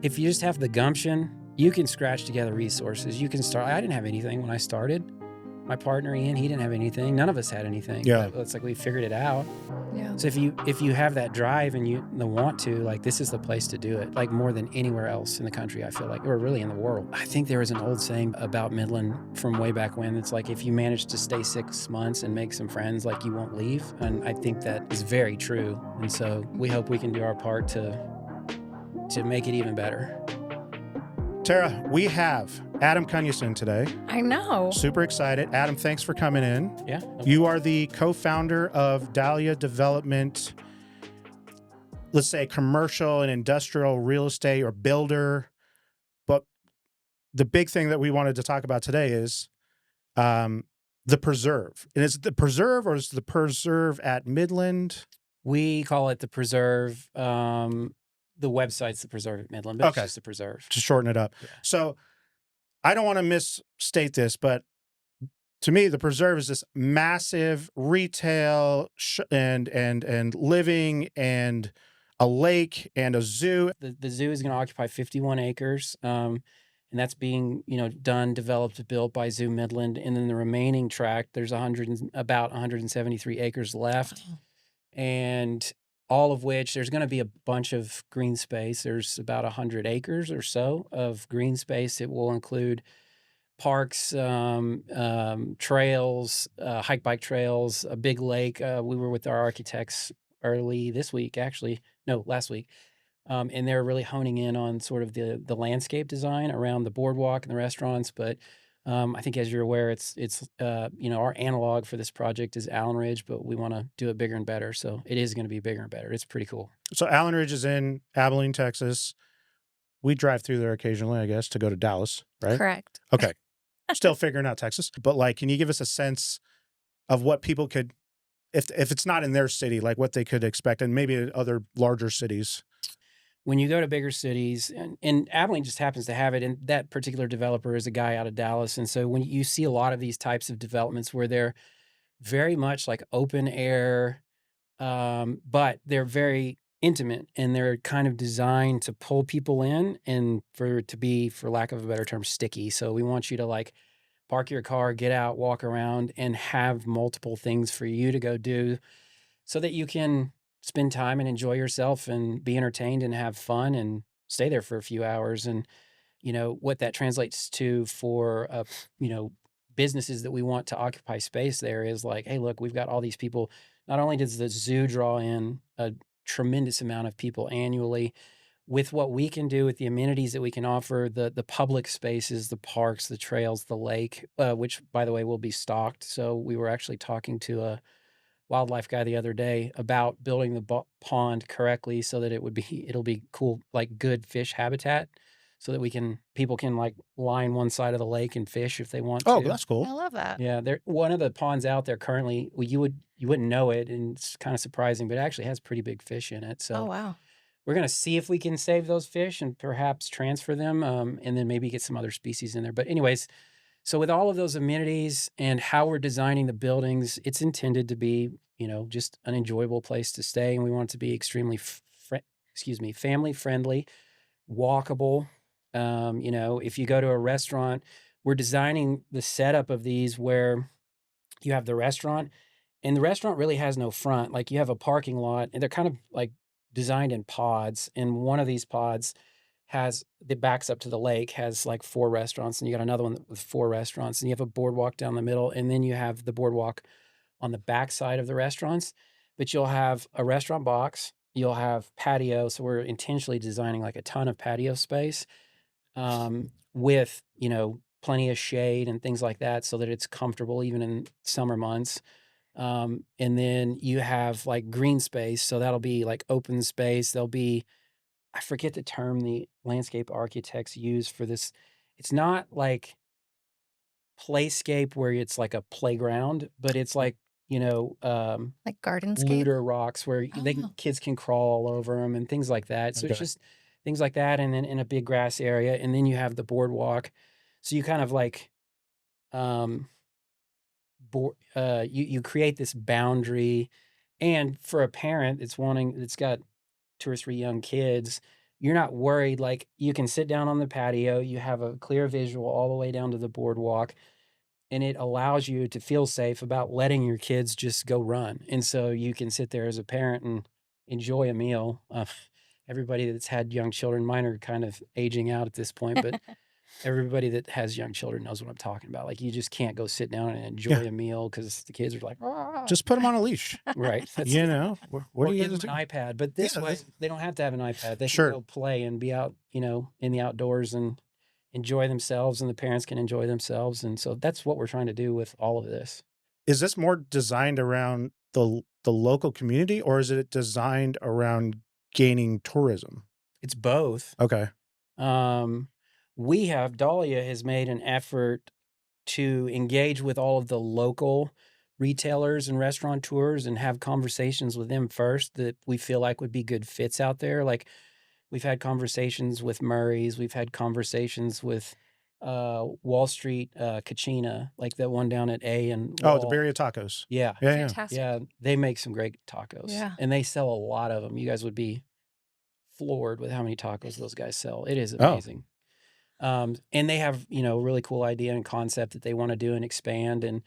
if you just have the gumption, you can scratch together resources. You can start. I didn't have anything when I started. My partner Ian, he didn't have anything. None of us had anything. Yeah. But it's like we figured it out. Yeah. So if you have that drive and the want to, like, this is the place to do it. Like, more than anywhere else in the country, I feel like, or really in the world. I think there was an old saying about Midland from way back when. It's like, if you manage to stay 6 months and make some friends, like, you won't leave. And I think that is very true. And so we hope we can do our part to make it even better. Terra, we have Adam Cunyus in today. I know. Super excited. Adam, thanks for coming in. Yeah. You are the co-founder of Dahlia Development, let's say commercial and industrial real estate or builder. But the big thing that we wanted to talk about today is the preserve. And is it the preserve or is it the preserve at Midland? We call it the preserve. The website's the preserve at Midland, but Okay. it's just the preserve. To shorten it up. Yeah. So I don't want to misstate this, but to me, the preserve is this massive retail and living and a lake and a zoo. The zoo is going to occupy 51 acres, and that's being done, developed, built by Zoo Midland. And then the remaining tract, there's about 173 acres left, and all of which there's going to be a bunch of green space. There's about 100 acres or so of green space. It will include parks, trails, hike bike trails, a big lake. We were with our architects early this week, last week. And they're really honing in on sort of the landscape design around the boardwalk and the restaurants. But I think, as you're aware, it's our analog for this project is Allen Ridge, but we want to do it bigger and better. So it is going to be bigger and better. It's pretty cool. So Allen Ridge is in Abilene, Texas. We drive through there occasionally, I guess, to go to Dallas, right? Correct. Okay. Still figuring out Texas. But like, can you give us a sense of what people could, if it's not in their city, like what they could expect and maybe other larger cities? When you go to bigger cities, and Abilene just happens to have it, and that particular developer is a guy out of Dallas. And so when you see a lot of these types of developments where they're very much like open air, but they're very intimate and they're kind of designed to pull people in and for it to be, for lack of a better term, sticky. So we want you to like park your car, get out, walk around, and have multiple things for you to go do so that you can spend time and enjoy yourself and be entertained and have fun and stay there for a few hours. And, what that translates to for, businesses that we want to occupy space there is like, hey, look, we've got all these people. Not only does the zoo draw in a tremendous amount of people annually, with what we can do with the amenities that we can offer, the public spaces, the parks, the trails, the lake, which, by the way, will be stocked. So we were actually talking to a wildlife guy the other day about building the pond correctly so that it'll be cool, like good fish habitat, so that people can like line one side of the lake and fish if they want to. Oh, that's cool. I love that. Yeah, one of the ponds out there currently, well, you wouldn't know it, and it's kind of surprising, but it actually has pretty big fish in it. So Oh, wow. we're going to see if we can save those fish and perhaps transfer them, and then maybe get some other species in there. But anyways, so with all of those amenities and how we're designing the buildings, it's intended to be, just an enjoyable place to stay. And we want it to be extremely, family friendly, walkable. If you go to a restaurant, we're designing the setup of these where you have the restaurant, and the restaurant really has no front. Like, you have a parking lot, and they're kind of like designed in pods. And one of these pods that backs up to the lake, has like 4 restaurants, and you got another one with 4 restaurants, and you have a boardwalk down the middle, and then you have the boardwalk on the back side of the restaurants. But you'll have a restaurant box, you'll have patio. So we're intentionally designing like a ton of patio space, with, plenty of shade and things like that, so that it's comfortable even in summer months. And then you have like green space. So that'll be like open space. There'll be, I forget the term the landscape architects use for this. It's not like playscape where it's like a playground, but it's like, Like gardenscape. looter rocks where Oh. kids can crawl all over them and things like that. So it's Okay. just things like that. And then in a big grass area, and then you have the boardwalk. So you kind of like, um, you create this boundary. And for a parent that's got 2 or 3 young kids, you're not worried. Like you can sit down on the patio, you have a clear visual all the way down to the boardwalk, and it allows you to feel safe about letting your kids just go run. And so you can sit there as a parent and enjoy a meal. Everybody that's had young children, mine are kind of aging out at this point, but everybody that has young children knows what I'm talking about. Like you just can't go sit down and enjoy a meal because the kids are like, "Ah." Just put them on a leash. Right. That's You know, what or are you give guys them doing? an iPad. But this Yeah, way, they don't have to have an iPad. They Sure. can go play and be out, in the outdoors and enjoy themselves, and the parents can enjoy themselves. And so that's what we're trying to do with all of this. Is this more designed around the local community, or is it designed around gaining tourism? It's both. Okay. Dahlia has made an effort to engage with all of the local retailers and restaurateurs and have conversations with them first that we feel like would be good fits out there. Like we've had conversations with Murray's, we've had conversations with Wall Street Kachina, like that one down at A and Oh, the Wall. Birria tacos. Yeah. Yeah. Fantastic. Yeah, they make some great tacos. Yeah. And they sell a lot of them. You guys would be floored with how many tacos those guys sell. It is Oh. amazing. And they have, a really cool idea and concept that they want to do and expand. And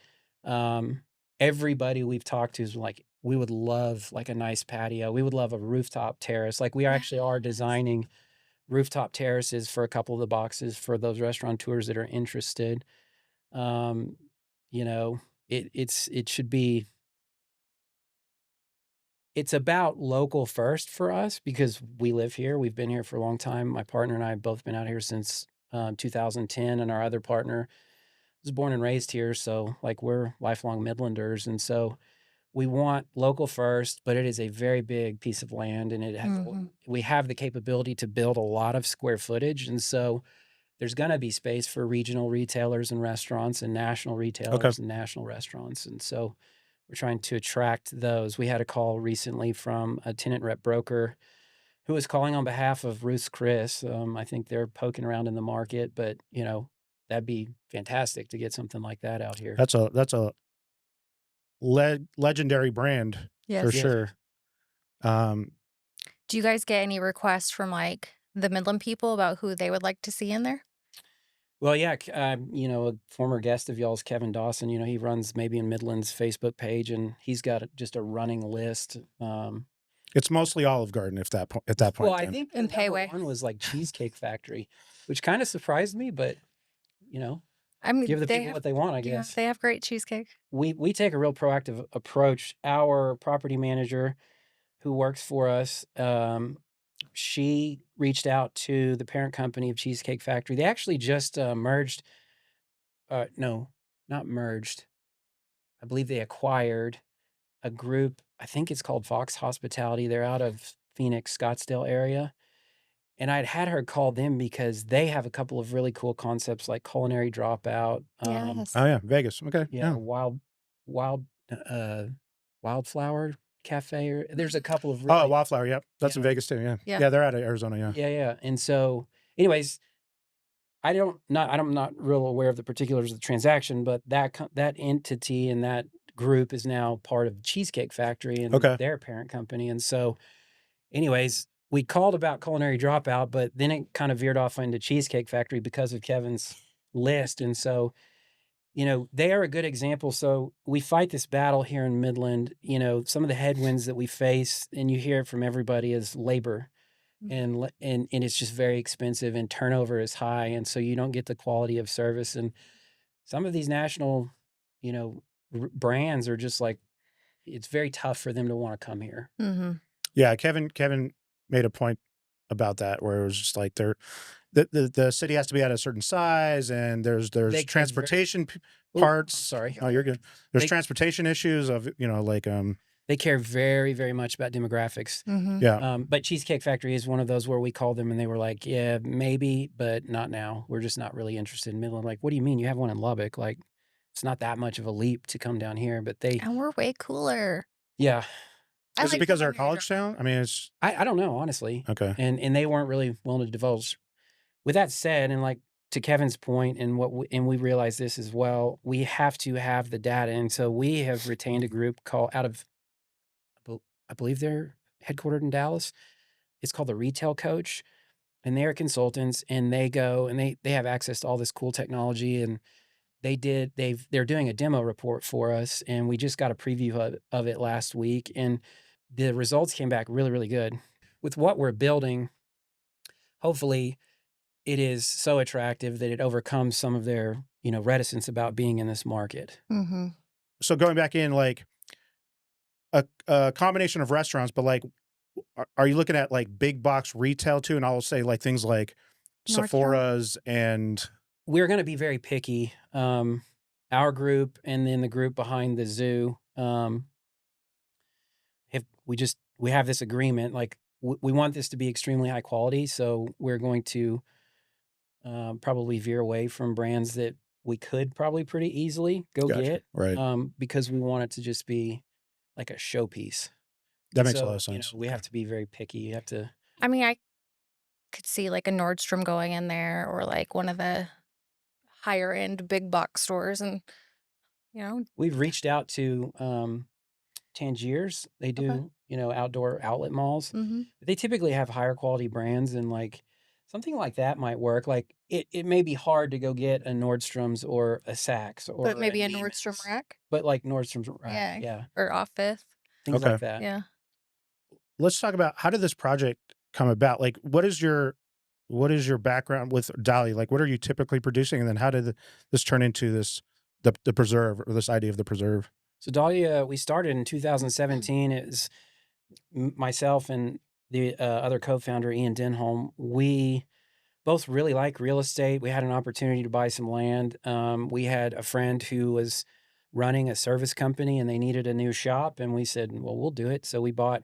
everybody we've talked to is like, we would love like a nice patio. We would love a rooftop terrace. Like we actually are designing rooftop terraces for a couple of the boxes for those restaurateurs that are interested. It should be, it's about local first for us because we live here. We've been here for a long time. My partner and I have both been out here since 2010, and our other partner was born and raised here. So like we're lifelong Midlanders. And so we want local first, but it is a very big piece of land, and it has, we have the capability to build a lot of square footage. And so there's going to be space for regional retailers and restaurants and national retailers and national restaurants. And so we're trying to attract those. We had a call recently from a tenant rep broker who was calling on behalf of Ruth's Chris. I think they're poking around in the market, but that'd be fantastic to get something like that out here. That's a legendary brand for sure. Do you guys get any requests from like the Midland people about who they would like to see in there? Well, yeah, a former guest of y'all's, Kevin Dawson, he runs Maybe in Midland's Facebook page, and he's got just a running list. It's mostly Olive Garden at that point. Well, I think In the number Payway. one was like Cheesecake Factory, which kind of surprised me, but I mean, give the they people have, what they want, I yeah, guess. they have great cheesecake. We take a real proactive approach. Our property manager who works for us, she reached out to the parent company of Cheesecake Factory. They actually just merged. No, not merged. I believe they acquired a group. I think it's called Fox Hospitality. They're out of Phoenix, Scottsdale area. And I'd had her call them because they have a couple of really cool concepts like Culinary Dropout. Yes. Oh yeah, Vegas. Okay. Yeah, Wildflower Cafe. Or there's a couple of really, Wildflower. Yep, that's in Vegas too. Yeah. Yeah. They're out of Arizona. Yeah. yeah. And so, anyways, I'm not real aware of the particulars of the transaction, but that entity and that group is now part of Cheesecake Factory and their parent company. And so, anyways, we called about Culinary Dropout, but then it kind of veered off into Cheesecake Factory because of Kevin's list. And so, they are a good example. So we fight this battle here in Midland. Some of the headwinds that we face, and you hear it from everybody, is labor. And it's just very expensive, and turnover is high. And so you don't get the quality of service. And some of these national, brands are just like, it's very tough for them to want to come here. Yeah. Kevin made a point about that where it was just like the city has to be at a certain size, and there's transportation parts. Sorry. Oh, you're good. There's transportation issues of they care very, very much about demographics. Yeah. But Cheesecake Factory is one of those where we called them and they were like, yeah, maybe, but not now. We're just not really interested in Midland. Like, what do you mean? You have one in Lubbock. Like, it's not that much of a leap to come down here, but and we're way cooler. Yeah. Is it because they're a college town? I mean, I don't know, honestly. Okay. And they weren't really willing to divulge. With that said, and like to Kevin's point, and we realize this as well, we have to have the data. And so we have retained a group I believe they're headquartered in Dallas. It's called the Retail Coach. and they're consultants, and they go and they have access to all this cool technology, and they're doing a demo report for us, and we just got a preview of it last week, and the results came back really, really good. With what we're building, hopefully it is so attractive that it overcomes some of their, reticence about being in this market. Mm-hmm. So going back in, like a combination of restaurants, but like, are you looking at like big box retail too? And I'll say like things like Nordstrom? Sephora's and We're going to be very picky. Our group and then the group behind the zoo, we have this agreement, like we want this to be extremely high quality. So we're going to probably veer away from brands that we could probably pretty easily go Gotcha. get, Right. because we want it to just be like a showpiece. That makes a lot of So, sense. we have to be very picky. You have to. I mean, I could see like a Nordstrom going in there or like one of the higher end big box stores and, We've reached out to Tangiers. They Okay. do, outdoor outlet malls. mm-hmm. They typically have higher quality brands, and like something like that might work. Like it may be hard to go get a Nordstrom's or a Saks or But maybe a Neiman's, Nordstrom rack. but like Nordstrom's rack, Yeah. yeah, Or off Fifth. things Okay. like that. Yeah. Let's talk about how did this project come about? Like, what is your background with Dahlia? Like, what are you typically producing, and then how did this turn into the preserve, or this idea of the preserve? So Dahlia, we started in 2017. It was myself and the other co-founder, Ian Denholm. We both really like real estate. We had an opportunity to buy some land. We had a friend who was running a service company, and they needed a new shop, and we said, well, we'll do it. So we bought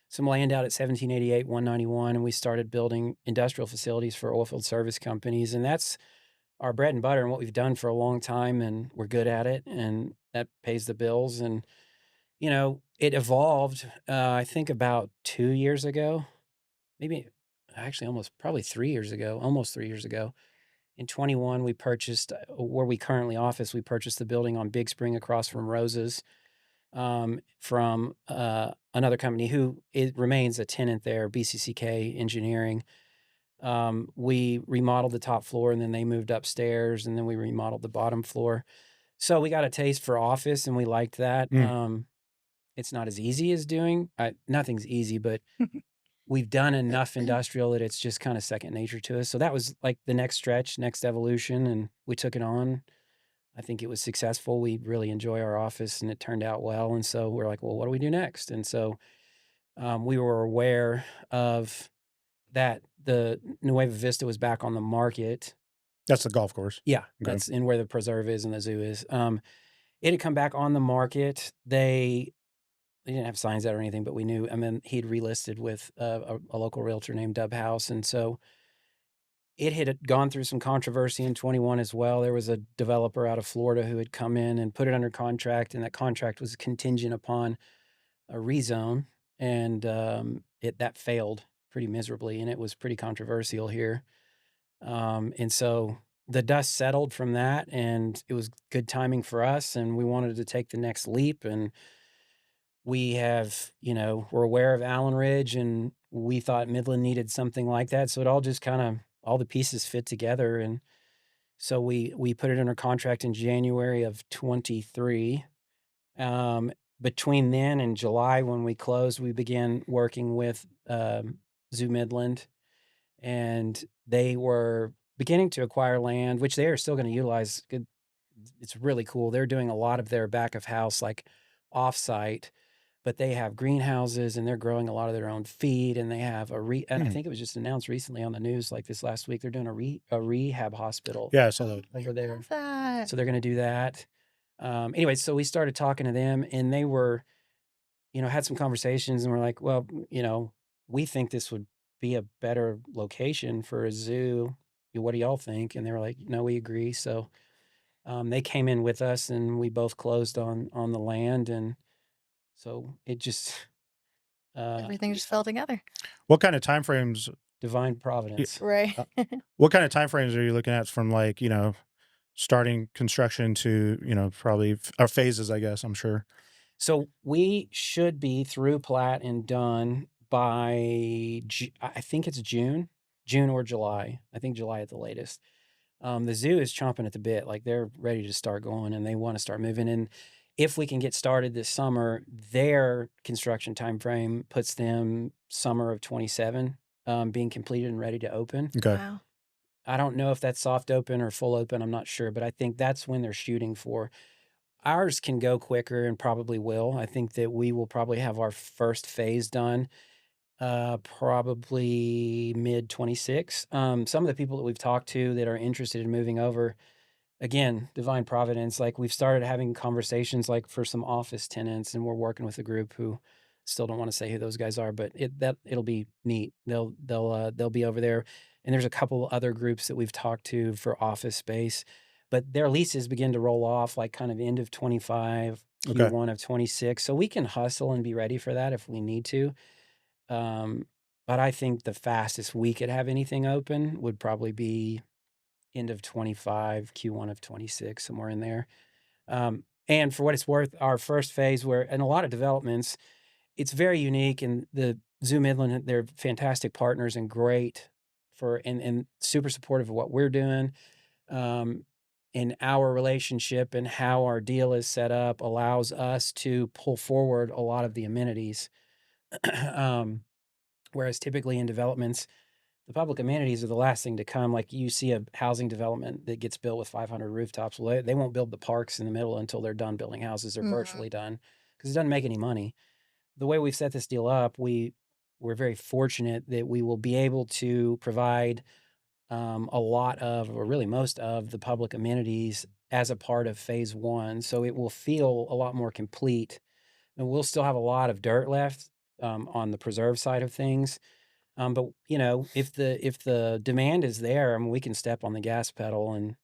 some land out at 1788, 191, and we started building industrial facilities for oilfield service companies. And that's our bread and butter and what we've done for a long time, and we're good at it, and that pays the bills. And it evolved, I think about 2 years ago, maybe actually probably 3 years ago, almost 3 years ago. In 21, we purchased where we currently office. We purchased the building on Big Spring across from Rose's, from another company who it remains a tenant there, BCCK Engineering. We remodeled the top floor, and then they moved upstairs, and then we remodeled the bottom floor. So we got a taste for office, and we liked that. It's not as easy as doing, nothing's easy, but we've done enough industrial that it's just kind of second nature to us. So that was like the next stretch, next evolution, and we took it on. I think it was successful. We really enjoy our office, and it turned out well. And so we're like, well, what do we do next? And so we were aware of that the Nueva Vista was back on the market. That's the golf course. Yeah, Okay. that's in where the preserve is and the zoo is. It had come back on the market. They didn't have signs out or anything, but we knew. I mean, he'd relisted with a local realtor named Dub House, and so it had gone through some controversy in 21 as well. There was a developer out of Florida who had come in and put it under contract, and that contract was contingent upon a rezone, and that failed pretty miserably, and it was pretty controversial here. And so the dust settled from that, and it was good timing for us, and we wanted to take the next leap. And we're aware of Allen Ridge, and we thought Midland needed something like that. So it all just all the pieces fit together. And so we put it under contract in January of 23. Between then and July, when we closed, we began working with Zoo Midland, and they were beginning to acquire land, which they are still going to utilize. It's really cool. They're doing a lot of their back of house, like offsite, but they have greenhouses, and they're growing a lot of their own feed, and they have and I think it was just announced recently on the news, like this last week, they're doing a rehab hospital Yeah, I saw that. over there. Love that. So they're going to do that. Anyway, so we started talking to them, and they were, had some conversations, and we're like, well, we think this would be a better location for a zoo. What do y'all think? And they were like, no, we agree. So they came in with us, and we both closed on the land, and so it just Everything just fell together. What kind of timeframes? divine providence. Right. What kind of timeframes are you looking at from like starting construction to probably or phases? I guess I'm sure. So we should be through plat and done by I think it's June. June or July. I think July at the latest. The zoo is chomping at the bit. Like they're ready to start going and they want to start moving. And if we can get started this summer, their construction time frame puts them summer of 27, being completed and ready to open. Okay. Wow. I don't know if that's soft open or full open. I'm not sure, but I think that's when they're shooting for. Ours can go quicker and probably will. I think that we will probably have our first phase done probably mid 26. Some of the people that we've talked to that are interested in moving over, again, divine providence, like we've started having conversations like for some office tenants, and we're working with a group who still don't want to say who those guys are, but it'll be neat. They'll be over there. And there's a couple other groups that we've talked to for office space, but their leases begin to roll off like kind of end of 25, Okay. Q1 of 26. So we can hustle and be ready for that if we need to. But I think the fastest we could have anything open would probably be end of 25, Q1 of 26, somewhere in there. And for what it's worth, our first phase where, and a lot of developments, it's very unique, and the Zoo Midland, they're fantastic partners and great and super supportive of what we're doing. And our relationship and how our deal is set up allows us to pull forward a lot of the amenities. Whereas typically in developments, the public amenities are the last thing to come. Like you see a housing development that gets built with 500 rooftops. Well, they won't build the parks in the middle until they're done building houses. They're virtually done because it doesn't make any money. The way we've set this deal up, we're very fortunate that we will be able to provide a lot of, or really most of, the public amenities as a part of phase one. So it will feel a lot more complete. And we'll still have a lot of dirt left on the preserve side of things. But you know, if the demand is there, I mean, we can step on the gas pedal, and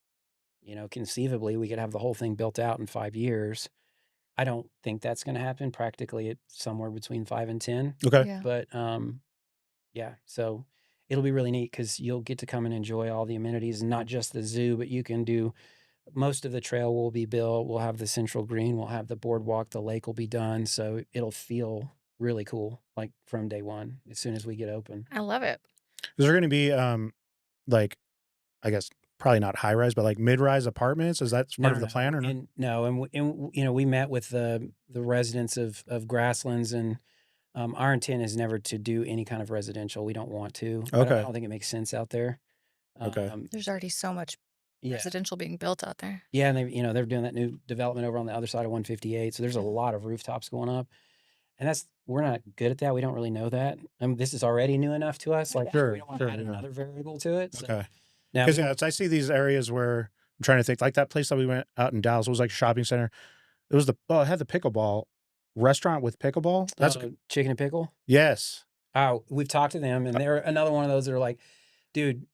you know, conceivably, we could have the whole thing built out in 5 years. I don't think that's going to happen. Practically, it's somewhere between 5 and 10. Okay. Yeah. But yeah, so it'll be really neat because you'll get to come and enjoy all the amenities, and not just the zoo, but you can do most of the trail will be built. We'll have the central green, we'll have the boardwalk, the lake will be done. So it'll feel really cool, like from day one, as soon as we get open. I love it. Is there going to be like, I guess probably not high rise, but like mid rise apartments? Is that part of the plan or no? And no, and you know, we met with the residents of Grasslands, and our intent is never to do any kind of residential. We don't want to. I Okay. don't think it makes sense out there. Okay. There's already so much Yeah. residential being built out there. Yeah, and they're doing that new development over on the other side of 158. So there's a lot of rooftops going up, and we're not good at that. We don't really know that. This is already new enough to us. Like, Sure, we don't want sure, to add yeah. another variable to it. So Okay. now, Because I see these areas where I'm trying to think, like that place that we went out in Dallas, it was like a shopping center. It was it had the pickleball restaurant with pickleball. That's chicken and pickle. yes. Oh, we've talked to them, and they're another one of those that are like, dude,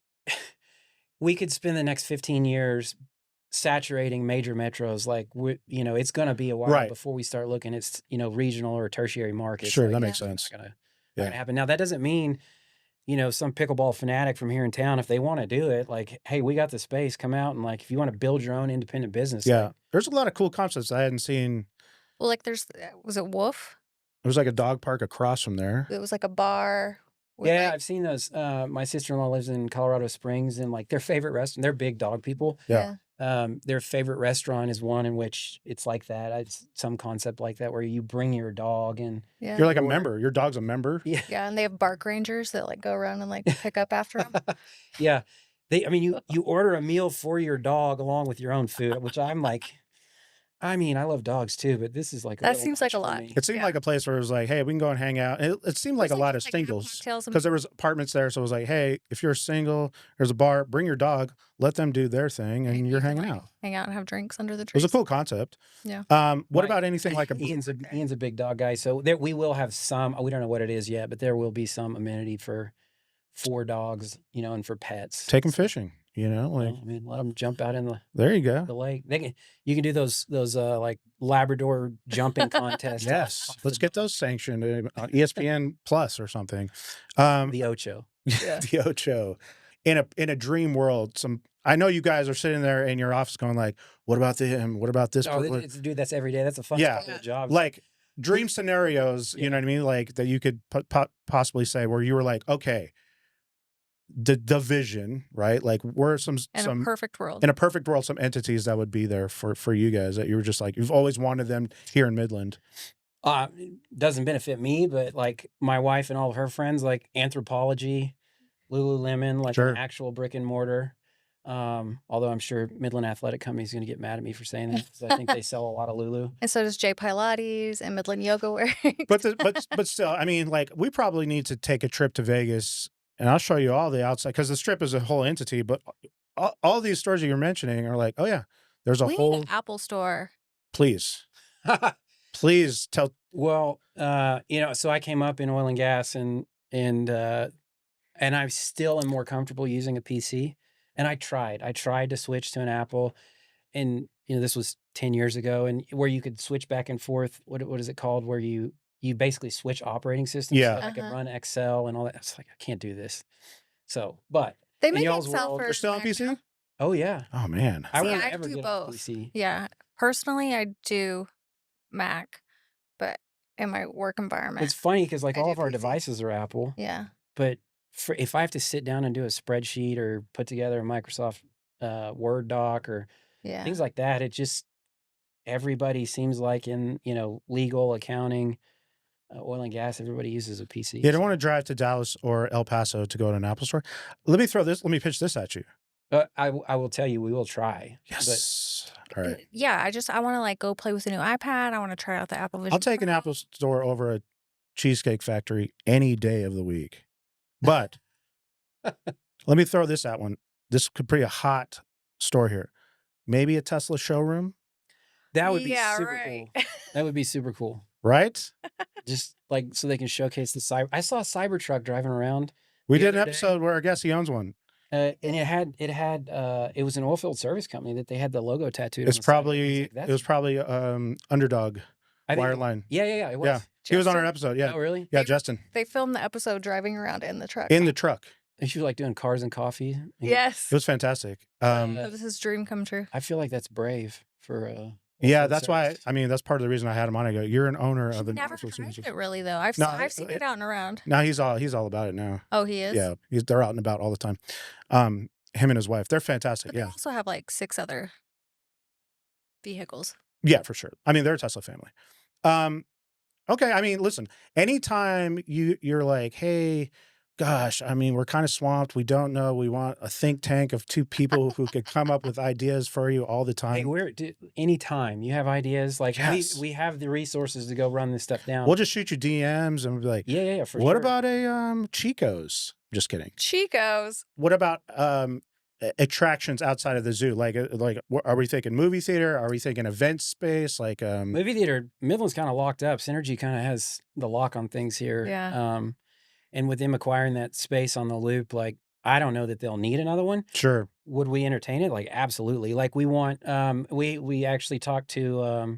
we could spend the next 15 years saturating major metros. Like, it's going to be a while Right. before we start looking at, regional or tertiary markets. Sure, Like, that makes it's sense. not gonna happen. Now, that doesn't mean, some pickleball fanatic from here in town, if they want to do it, like, hey, we got the space, come out, and like, if you want to build your own independent business. Yeah. Like, There's a lot of cool concepts I hadn't seen. Well, like was it Wolf? It was like a dog park across from there. It was like a bar. with, yeah, like- I've seen those. My sister-in-law lives in Colorado Springs, and like their favorite restaurant, they're big dog people. Yeah. Their favorite restaurant is one in which it's like that. It's some concept like that where you bring your dog and Yeah. You're like a Or- member. Your dog's a member. yeah, Yeah, and they have bark rangers that like go around and like pick up after them. yeah. You order a meal for your dog along with your own food, which I'm like, I love dogs too, but this is like That little seems like much a for lot. me. It seemed Yeah. like a place where it was like, hey, we can go and hang out. It seemed like a lot of Just, like, have singles cocktails and- because there was apartments there. So it was like, hey, if you're single, there's a bar, bring your dog, let them do their thing, and you you're can, hanging like, out. hang out and have drinks under the It was trees. a cool concept. Yeah. What Right. about anything like a Ian's a big dog guy, so there we will have some. We don't know what it is yet, but there will be some amenity for dogs, and for pets. take them So, fishing? Like let them jump out in the there you go. lake. You can do those like Labrador jumping contests. Yes, off let's the- get those sanctioned on ESPN Plus or something. the Ocho. Yeah. The Ocho. In a dream world, I know you guys are sitting there in your office going like, what about him? What about this? Oh, What- dude, that's every day. That's a fun Yeah. part of the job. like dream scenarios, you know what I mean? Like that you could possibly say where you were like, okay, the vision, right? Like we're In a perfect world. in a perfect world, some entities that would be there for you guys that you were just like, you've always wanted them here in Midland. Doesn't benefit me, but like my wife and all of her friends, like Anthropology, Lululemon, like Sure. an actual brick and mortar. Although I'm sure Midland Athletic Company is going to get mad at me for saying that because I think they sell a lot of Lulu. And so does J Pilates and Midland Yoga Works. But still, I mean, like we probably need to take a trip to Vegas, and I'll show you all the outside because the Strip is a whole entity. But all these stores that you're mentioning are like, oh yeah, there's a we whole. need an Apple store. Please, please tell. Well, so I came up in oil and gas, and I still am more comfortable using a PC. And I tried to switch to an Apple, and this was 10 years ago, and where you could switch back and forth. What is it called? Where you basically switch operating systems. Yeah. So I could run Excel and all that. It's like I can't do this. So, but They in make y'all's Excel world, for You're still on Mac PC? now. oh yeah, Oh man. I See, wouldn't I ever do get on both. PC. Yeah. Personally, I do Mac, but in my work environment. It's funny because like I all do of our PC. devices are Apple, Yeah. but if I have to sit down and do a spreadsheet or put together a Microsoft Word doc or Yeah. things like that, it just everybody seems like in legal, accounting, oil and gas, everybody uses a PC. You don't want to drive to Dallas or El Paso to go to an Apple store. Let me pitch this at you. I will tell you, we will try. Yes. All right. Yeah, I want to like go play with the new iPad. I want to try out the Apple Vision I'll take an Pro. Apple store over a Cheesecake Factory any day of the week. But let me throw this at one. This could be a hot store here. Maybe a Tesla showroom, That would be Yeah, super right. cool. That would be super cool. right? Just like so they can showcase the cyber. I saw a Cybertruck driving around, We The did an other day- episode where I guess he owns one. and it was an oilfield service company that they had the logo tattooed. It's on the side. I was probably like, it was probably I Underdog think it- Wireline. Yeah, it was. Yeah. He was on our Justin? episode. Yeah. Oh, really? Yeah, Justin. They filmed the episode driving around in the truck. In the truck. And she was like doing cars and coffee. Yes. It was fantastic. That was his dream come true. I feel like that's brave for Yeah, oilfield that's why. service. I mean, that's part of the reason I had him on. I go, you're an owner He of an never oilfield drives services. it really though. I've No, seen it out and around. Now he's all about it now. Oh, he is? Yeah, they're out and about all the time. Him and his wife, they're fantastic. But they Yeah, also have like 6 other vehicles. yeah, for sure. I mean, they're a Tesla family. Okay, I mean, listen, anytime you're like, hey, gosh, I mean, we're kind of swamped. We don't know. We want a think tank of 2 people who could come up with ideas for you all the Hey, time. anytime you have ideas, like Yes. we have the resources to go run this stuff down. We'll just shoot you DMs and be like, yeah, for what sure. about a Chico's? Just kidding. Chico's. What about attractions outside of the zoo? Like, are we thinking movie theater? Are we thinking event space? Like, movie theater? Midland's kind of locked up. Synergy kind of has the lock on things here. Yeah. And with them acquiring that space on the loop, like I don't know that they'll need another one. sure. Would we entertain it? Like absolutely. Like we want. We actually talked to.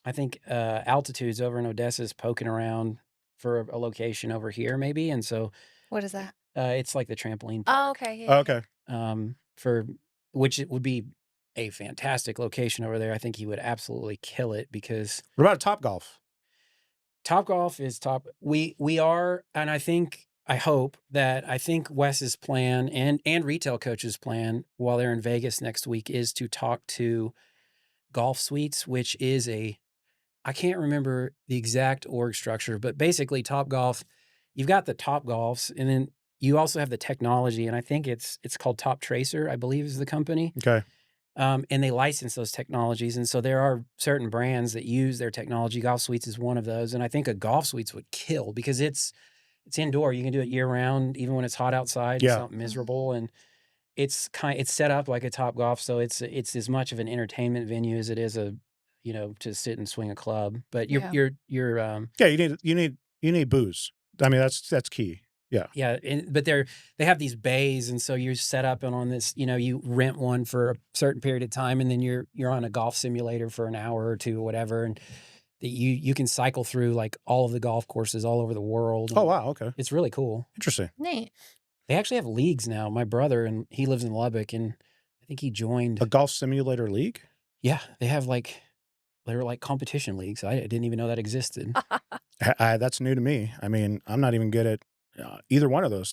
I think Altitudes over in Odessa is poking around for a location over here, maybe, and so What is that? it's like the trampoline. Oh, okay. Yeah. Okay. For which it would be a fantastic location over there. I think he would absolutely kill it because What about Top Golf? Top Golf is top. We are, and I think Wes's plan and retail coaches' plan while they're in Vegas next week is to talk to Golf Suites, which is I can't remember the exact org structure, but basically Top Golf, you've got the Top Golfs, and then you also have the technology, and I think it's called Top Tracer, I believe is the company. Okay. And they license those technologies. And so there are certain brands that use their technology. Golf Suites is one of those. And I think a Golf Suites would kill because it's indoor. You can do it year round, even when it's hot outside. Yeah. It's not miserable. And it's set up like a Top Golf. So it's as much of an entertainment venue as it is to sit and swing a club. But Yeah. Yeah, you need booze. I mean, that's key. Yeah, but they have these bays, and so you're set up and on this. You rent one for a certain period of time, and then you're on a golf simulator for an hour or two, or whatever, and you can cycle through like all of the golf courses all over the world. Oh wow. Okay. It's really cool. Interesting. Neat. They actually have leagues now. My brother and he lives in Lubbock, and I think he joined. A golf simulator league. Yeah, they have they're like competition leagues. I didn't even know that existed. That's new to me. I mean, I'm not even good at either one of those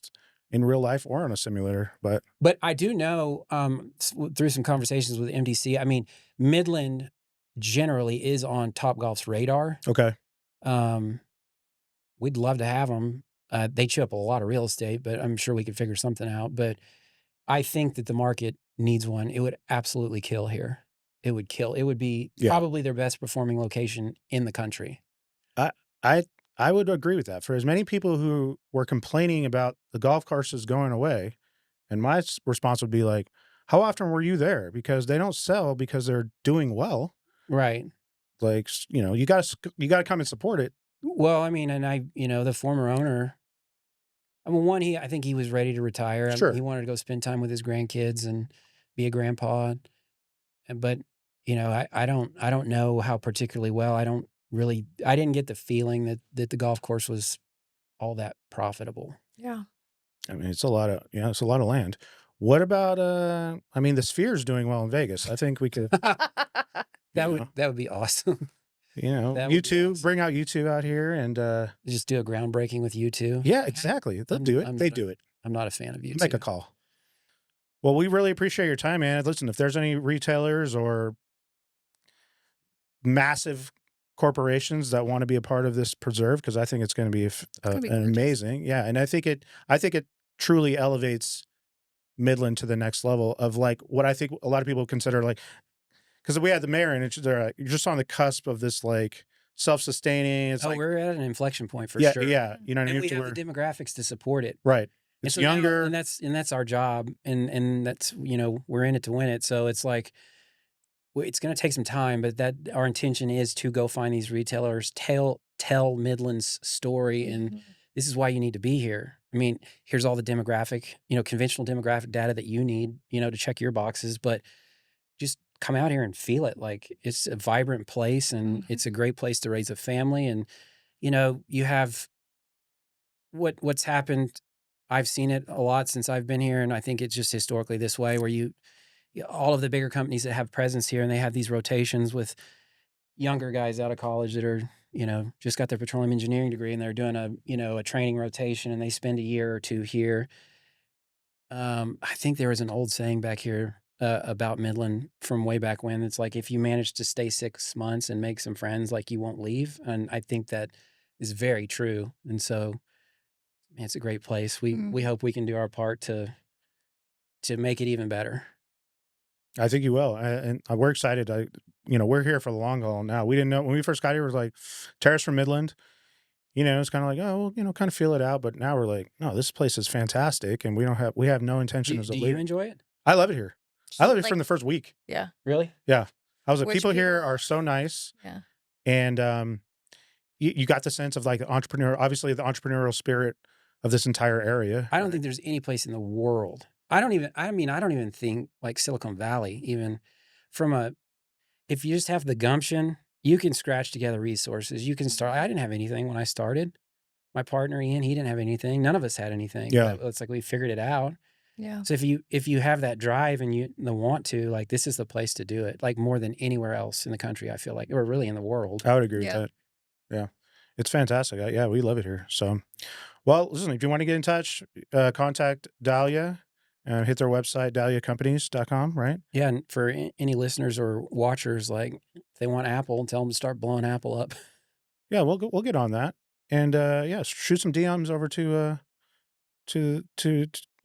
in real life or on a simulator. But I do know through some conversations with MDC, I mean, Midland generally is on Topgolf's radar. okay, We'd love to have them. They chew up a lot of real estate, but I'm sure we could figure something out. But I think that the market needs one. It would absolutely kill here. It would kill. It would be yeah, probably their best performing location in the country. I I I would agree with that. For as many people who were complaining about the golf courses going away, and my response would be like, how often were you there? Because they don't sell because they're doing well. Right. Like, you gotta come and support it. Well, I mean, and the former owner, I mean, I think he was ready to retire. He Sure. wanted to go spend time with his grandkids and be a grandpa. But I don't know how particularly well. I didn't get the feeling that the golf course was all that profitable. Yeah. I mean, it's a lot of it's a lot of land. What about I mean, the Sphere's doing well in Vegas. I think we could, That you would know, that would be awesome. That you would be two awesome. bring out you two out here and Just do a groundbreaking with you two. yeah, exactly. They'll do it. I'm They not, do it. I'm not a fan of you Make two. a call. Well, we really appreciate your time, man. Listen, if there's any retailers or massive corporations that want to be a part of this preserve, because I think it's going to be gonna be an gorgeous. amazing, yeah, and I think it truly elevates Midland to the next level of like what I think a lot of people consider like, because we had the mayor and you're just on the cusp of this like self-sustaining. It's Oh, like we're at an inflection point for yeah, sure. yeah, you know what I And mean. we To have where, the demographics to support it. right, And it's so now, younger. and that's our job, and that's we're in it to win it. So it's like it's going to take some time, but that our intention is to go find these retailers, tell Midland's story, and Mhm. this is why you need to be here. I mean, here's all the conventional demographic data that you need, to check your boxes, but just come out here and feel it. Like it's a vibrant place, and Mhm. it's a great place to raise a family, and you have what's happened. I've seen it a lot since I've been here, and I think it's just historically this way where all of the bigger companies that have presence here, and they have these rotations with younger guys out of college that are, just got their petroleum engineering degree, and they're doing a training rotation, and they spend a year or two here. I think there was an old saying back here about Midland from way back when. It's like, if you manage to stay 6 months and make some friends, like, you won't leave. And I think that is very true. And so, man, it's a great place. We Mhm. hope we can do our part to make it even better. I think you will, and we're excited. We're here for the long haul now. We didn't know when we first got here. It was like Terrace from Midland. It's kind of like, oh, well, kind of feel it out. But now we're like, no, this place is fantastic, and we have no intention Do, of do you leaving. enjoy it? I love it here. I love it Like, from the first week. yeah. Really? Yeah, I was like, Which people here people- are so nice, Yeah. and you got the sense of like obviously the entrepreneurial spirit of this entire area. I don't think there's any place in the world. I don't even think like Silicon Valley, even if you just have the gumption, you can scratch together resources. You can start. I didn't have anything when I started. My partner Ian, he didn't have anything. None of us had anything. Yeah. But it's like we figured it out. Yeah. So if you have that drive and the want to, like, this is the place to do it. Like, more than anywhere else in the country, I feel like, or really in the world. I would agree Yeah. with that. Yeah, it's fantastic. Yeah, we love it here. So, well, listen, if you want to get in touch, contact Dahlia and hit their website, dahliacompanies.com, right? Yeah, and for any listeners or watchers, like, if they want Apple, tell them to start blowing Apple up. Yeah, we'll get on that. And yeah, shoot some DMs over to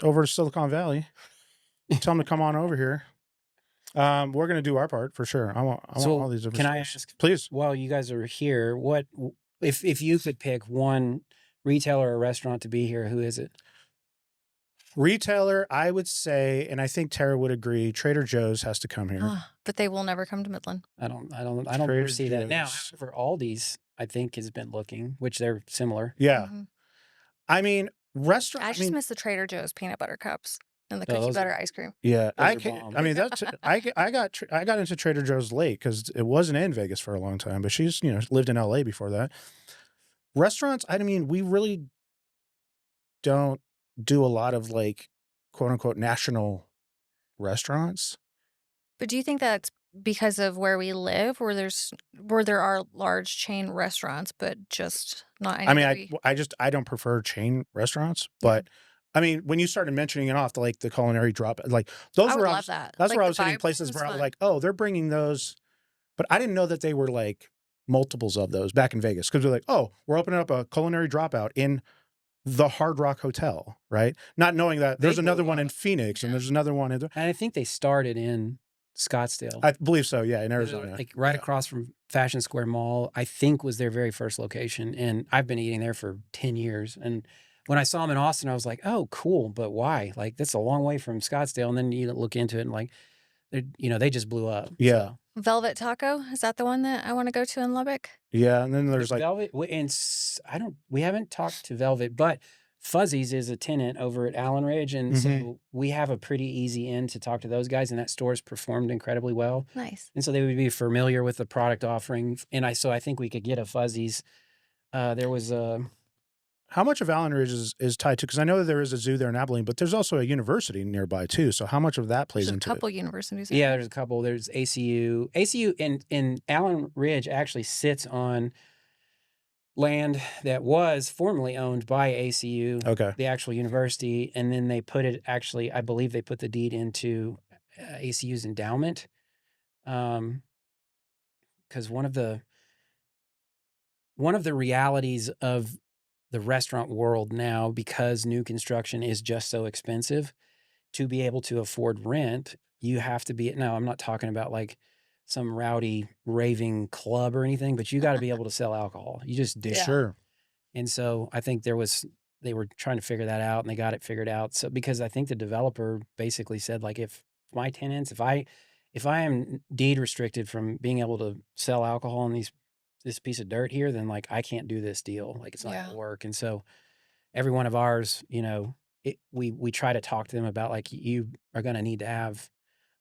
over to Silicon Valley. Tell them to come on over here. We're gonna do our part for sure. I want So, all these different can I stores. ask, Please. while you guys are here, what if you could pick one retailer or restaurant to be here, who is it? Retailer, I would say, and I think Terra would agree, Trader Joe's has to come here. But they will never come to Midland. I don't Trader foresee that now. Joe's. However, Aldi's, I think, has been looking, which they're similar. Yeah. Mhm. I mean, restaurant. I just miss the Trader Joe's peanut butter cups and the Oh, cookie those are- butter ice cream. yeah, those I are can. bomb. I mean, that's I got into Trader Joe's late because it wasn't in Vegas for a long time, but she's lived in LA before that. Restaurants. I mean, we really don't do a lot of like quote unquote national restaurants. But do you think that's because of where we live, where there are large chain restaurants, but just not any I mean, that we. I don't prefer chain restaurants, Yeah. but I mean, when you started mentioning it off, the culinary drop, like I those would were, love that. that's Like, where I the was hitting vibe places was where I was fun. like, oh, they're bringing those, but I didn't know that they were like multiples of those back in Vegas because they're like, oh, we're opening up a culinary dropout in the Hard Rock Hotel, right? Not knowing that there's They do a another one in lot. Phoenix and Yeah. there's another one in, And I think they started in Scottsdale. I believe so, yeah, in They're, Arizona. like right Yeah. across from Fashion Square Mall, I think was their very first location. And I've been eating there for 10 years. And when I saw them in Austin, I was like, oh, cool. But why? Like, that's a long way from Scottsdale. And then you look into it and like, they just blew up. Yeah. So. Velvet Taco, is that the one that I want to go to in Lubbock? Yeah, and then there's like, Velvet, we haven't talked to Velvet, but Fuzzy's is a tenant over at Allen Ridge. And so we have a pretty easy in to talk to those guys. And that store's performed incredibly well. Nice. And so they would be familiar with the product offering. And I think we could get a Fuzzy's. There was a, how much of Allen Ridge is tied to, because I know that there is a zoo there in Abilene, but there's also a university nearby too. So how much of that plays There's a into couple it? universities. yeah, there's a couple. There's ACU. ACU in Allen Ridge actually sits on land that was formerly owned by ACU, Okay. the actual university. And then they put it, actually, I believe they put the deed into ACU's endowment. Because one of the realities of the restaurant world now, because new construction is just so expensive, to be able to afford rent, you have to be, now I'm not talking about like some rowdy raving club or anything, but you got to be able to sell alcohol. You just do. Yeah. Sure. And so I think they were trying to figure that out and they got it figured out. So, because I think the developer basically said, like, if my tenants, if I am deed restricted from being able to sell alcohol on this piece of dirt here, then like I can't do this deal. Like, it's not Yeah. gonna work. And so every one of ours, we try to talk to them about, like, you are going to need to have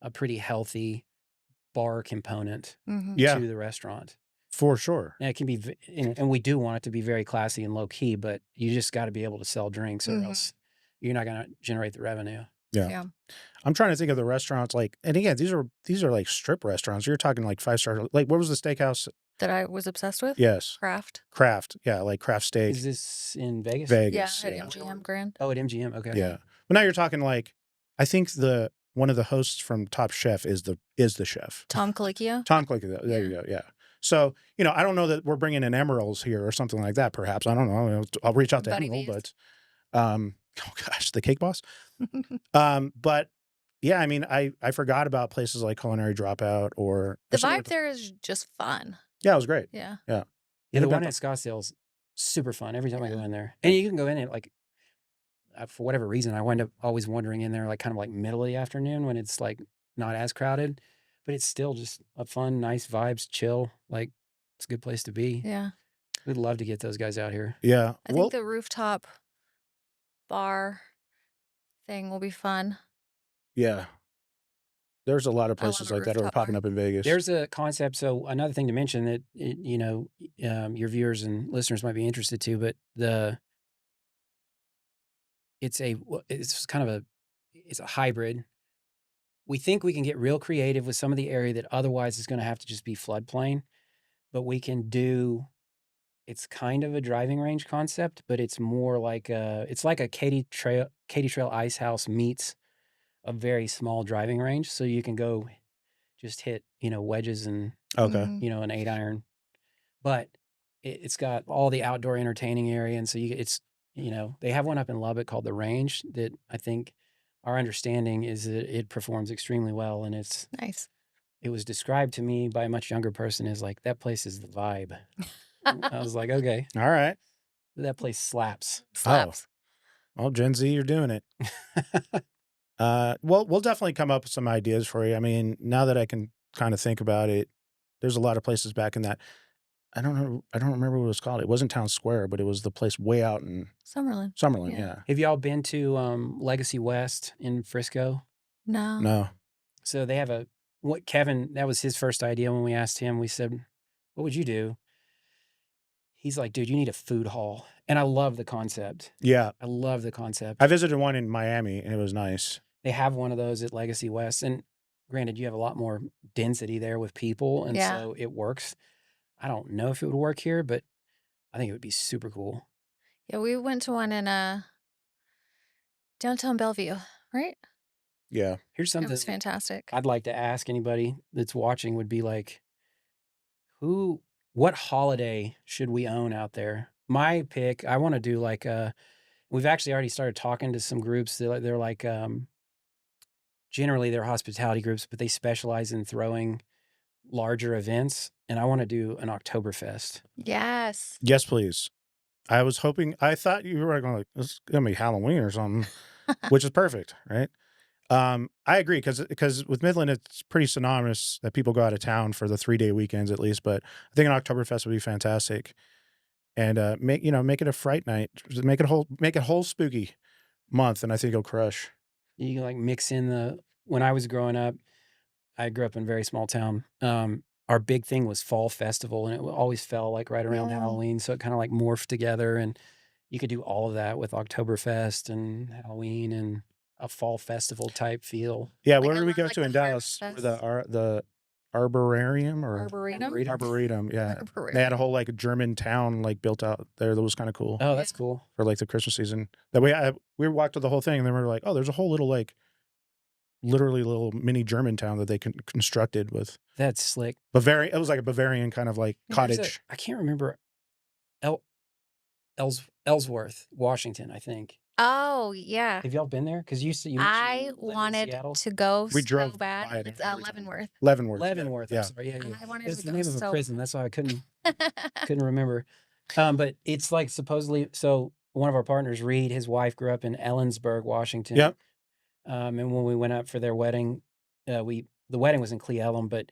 a pretty healthy bar component Mhm. Yeah, to the restaurant. for sure. And it can be, and we do want it to be very classy and low key, but you just got to be able to sell drinks or Mhm. else you're not going to generate the revenue. Yeah. Yeah. I'm trying to think of the restaurants, like, and again, these are like strip restaurants. You're talking like 5-star, like what was the steakhouse? That I was obsessed with? Yes. Kraft. Yeah, like Kraft Steak. Is this in Vegas? Vegas. Yeah, at Yeah. MGM Grand. Oh, at MGM. Okay. Yeah. But now you're talking like, I think one of the hosts from Top Chef is the chef. Tom Colicchio? Tom Click. There you go. Yeah. So, I don't know that we're bringing in Emeralds here or something like that, perhaps. I don't know. I'll reach out to Buddy Emerald, Bees. but, oh gosh, the cake boss. But yeah, I mean, I forgot about places like Culinary Dropout or The something vibe like that. there is just fun. Yeah, it was great. Yeah. Yeah, And the about one at Scottsdale's super fun every time I go Yeah. in there. And you can go in it like, for whatever reason, I wind up always wandering in there like kind of like middle of the afternoon when it's like not as crowded, but it's still just a fun, nice vibes, chill. Like, it's a good place to be. Yeah. We'd love to get those guys out here. Yeah. I think the rooftop bar thing will be fun. Yeah. There's a lot of I love places a like that are rooftop popping bar. up in Vegas. There's a concept. So another thing to mention that, your viewers and listeners might be interested to, but it's kind of it's a hybrid. We think we can get real creative with some of the area that otherwise is going to have to just be floodplain, but we can do, it's kind of a driving range concept, but it's more like it's like a Katy Trail Ice House meets a very small driving range. So you can go just hit, wedges and, Okay. Mhm. an 8-iron, but it's got all the outdoor entertaining area. And so they have one up in Lubbock called the Range that I think our understanding is that it performs extremely well. And Nice. it was described to me by a much younger person as like, that place is the vibe. I was like, okay, All right. that place slaps. Slaps. Well, Gen Z, you're doing it. Well, we'll definitely come up with some ideas for you. I mean, now that I can kind of think about it, there's a lot of places back in that. I don't know. I don't remember what it was called. It wasn't Town Square, but it was the place way out in Summerlin. Summerlin. Yeah. Yeah. Have y'all been to Legacy West in Frisco? No. No. So they have Kevin, that was his first idea when we asked him. We said, what would you do? He's like, dude, you need a food hall. And I love the concept. Yeah. I love the concept. I visited one in Miami and it was nice. They have one of those at Legacy West. And granted, you have a lot more density there with people, and Yeah. so it works. I don't know if it would work here, but I think it would be super cool. Yeah, we went to one in downtown Bellevue, right? Yeah. Here's It something was fantastic. I'd like to ask anybody that's watching would be like, what holiday should we own out there? My pick, I want to do like we've actually already started talking to some groups. They're like generally they're hospitality groups, but they specialize in throwing larger events. And I want to do an Oktoberfest. Yes. Yes, please. I thought you were going like, this is going to be Halloween or something, which is perfect, right? I agree because with Midland, it's pretty synonymous that people go out of town for the 3-day weekends at least, but I think an Oktoberfest would be fantastic. And make it a fright night, just make it whole spooky month, and I think it'll crush. You can like mix in when I was growing up, I grew up in a very small town. Our big thing was fall festival, and it always fell like right around Yeah. Halloween. So it kind of like morphed together, and you could do all of that with Oktoberfest and Halloween and a fall festival type feel. Yeah, Like, where I did we love, go like, to the in Dallas? Harvest Where the Arboretum or Arboretum? Arboretum, yeah. They had a Arboretum. whole like German town like built out there that was kind of cool Oh, Yeah. that's cool. for like the Christmas season. That we walked to the whole thing, and then we were like, oh, there's a whole little like literally little mini German town that they constructed with That's slick. Bavarian. It was like a Bavarian kind of like Yeah. cottage. I can't remember Ellsworth, Washington, I think. Oh, yeah. Have y'all been there? Because you mentioned I you lived in wanted Seattle. to go We so drove bad. by it It's every time. Leavenworth. Leavenworth. Leavenworth. Yeah. I'm sorry. Yeah, yeah. I wanted It's to the go name of a so prison. That's why I couldn't bad. remember. But it's like supposedly so one of our partners, Reed, his wife grew up in Ellensburg, Washington. Yep. And when we went up for their wedding, the wedding was in Cle Elum, but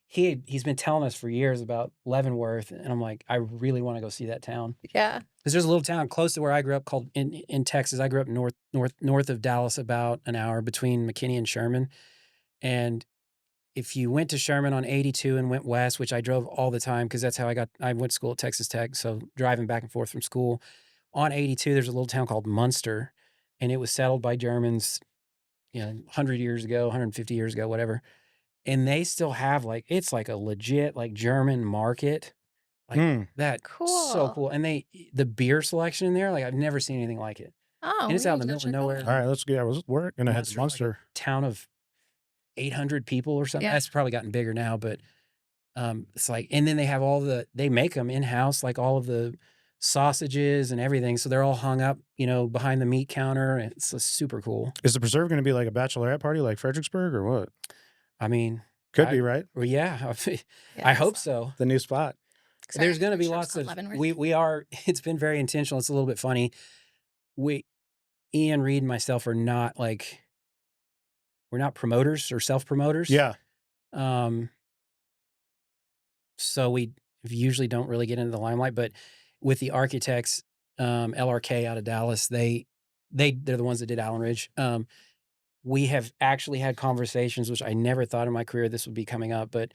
he's been telling us for years about Leavenworth, and I'm like, I really want to go see that town. Yeah. Because there's a little town close to where I grew up called in Texas. I grew up north of Dallas, about an hour between McKinney and Sherman. And if you went to Sherman on 82 and went west, which I drove all the time because that's how I went to school at Texas Tech. So driving back and forth from school on 82, there's a little town called Munster, and it was settled by Germans, 100 years ago, 150 years ago, whatever. And they still have it's like a legit like German market. Like that, so Cool. cool. And the beer selection in there, like I've never seen anything like it. Oh, And it's we out in need the to go middle of check that nowhere. out. All right, we're gonna head to Munster, like Munster. a town of 800 people or something. Yeah. That's probably gotten bigger now, but it's like, and then they have they make them in house, like all of the sausages and everything. So they're all hung up, behind the meat counter. And it's super cool. Is the preserve going to be like a bachelorette party like Fredericksburg or what? I mean, Could be, right? well, yeah, Yeah, I hope so. The new spot. Sorry, There's going to I'm be sure it's lots called of, Leavenworth. we are, it's been very intentional. It's a little bit funny. Ian, Reed, and myself are not we're not promoters or self-promoters. Yeah. So we usually don't really get into the limelight, but with the architects, LRK out of Dallas, they're the ones that did Allen Ridge. We have actually had conversations, which I never thought in my career this would be coming up, but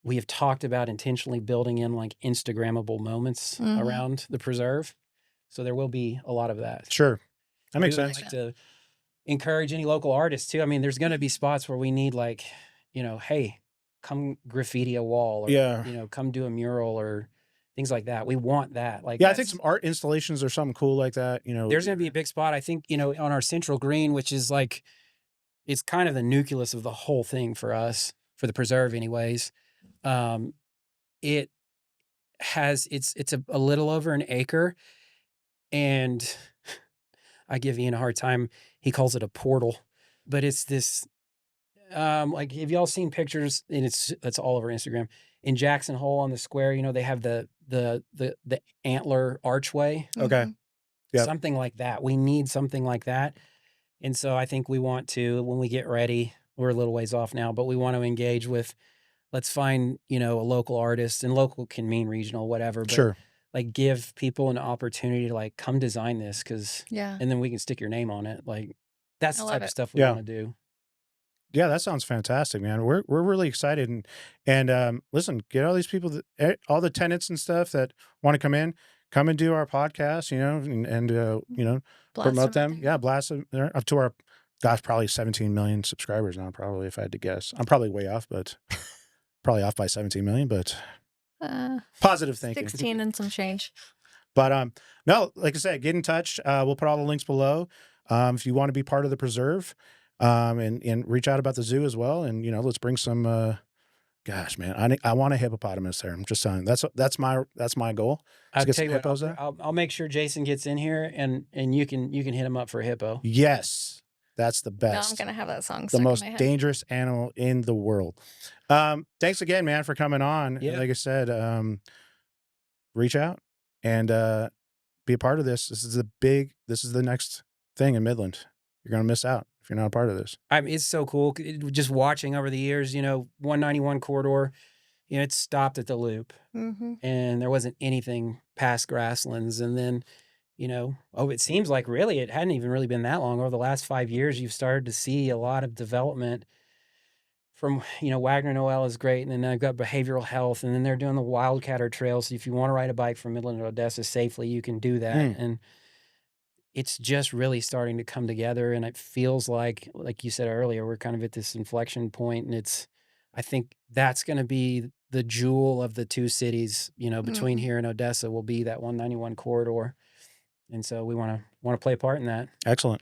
we have talked about intentionally building in like Instagrammable moments Mhm. around the preserve. So there will be a lot of that. Sure. That makes We would sense. like to encourage any local artists too. I mean, there's going to be spots where we need hey, come graffiti a wall or, Yeah. come do a mural or things like that. We want that. Like, Yeah, I think some art installations or something cool like that. there's going to be a big spot. I think, on our central green, which is like, it's kind of the nucleus of the whole thing for us, for the preserve anyways. It has, it's a little over an acre, and I give Ian a hard time. He calls it a portal, but it's this, like, have y'all seen pictures? And it's all over Instagram. In Jackson Hole on the square, they have the antler archway. Okay. Mhm. Yep. Something like that. We need something like that. And so I think we want to, when we get ready, we're a little ways off now, but we want to engage with, let's find, a local artist, and local can mean regional, whatever, but Sure. like give people an opportunity to like come design this, Yeah. and then we can stick your name on it. Like that's I the love type of it. stuff we Yeah. want to do. Yeah, that sounds fantastic, man. We're really excited, and listen, get all these people, all the tenants and stuff that want to come and do our podcast, and Blast promote them out them. there. Yeah, blast them up to our Gosh, probably 17 million subscribers now, probably, if I had to guess. I'm probably way off, but probably off by 17 million, but positive thinking. 16 and some change. But no, like I said, get in touch. We'll put all the links below. If you want to be part of the preserve, and reach out about the zoo as well. And, you know, let's bring some, gosh, man, I want a hippopotamus there. I'm just saying that's my goal. I'll get tell some you what, hippos there. I'll make sure Jason gets in here and you can hit him up for a hippo. Yes, that's the Now I'm best. gonna have that song The stuck most in my head. dangerous animal in the world. Thanks again, man, for coming on. Yeah. Like I said, reach out and be a part of this. This is the next thing in Midland. You're gonna miss out if you're not a part of this. I mean, it's so cool. Just watching over the years, you know, 191 corridor, you know, it stopped at the loop Mm-hmm. and there wasn't anything past Grasslands. And then, you know, it seems like really it hadn't even really been that long. Over the last 5 years, you've started to see a lot of development from, you know, Wagner Noel is great. And then I've got behavioral health, and then they're doing the Wildcatter Trail. So if you want to ride a bike from Midland to Odessa safely, you can do that. And it's just really starting to come together. And it feels like you said earlier, we're kind of at this inflection point, and I think that's going to be the jewel of the two cities, you know, between here and Odessa will be that 191 corridor. And so we want to play a part in that. Excellent.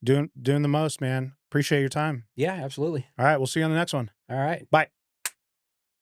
Doing the most, man. Appreciate your time. Yeah, absolutely. All right. We'll see you on the next one. All right. Bye.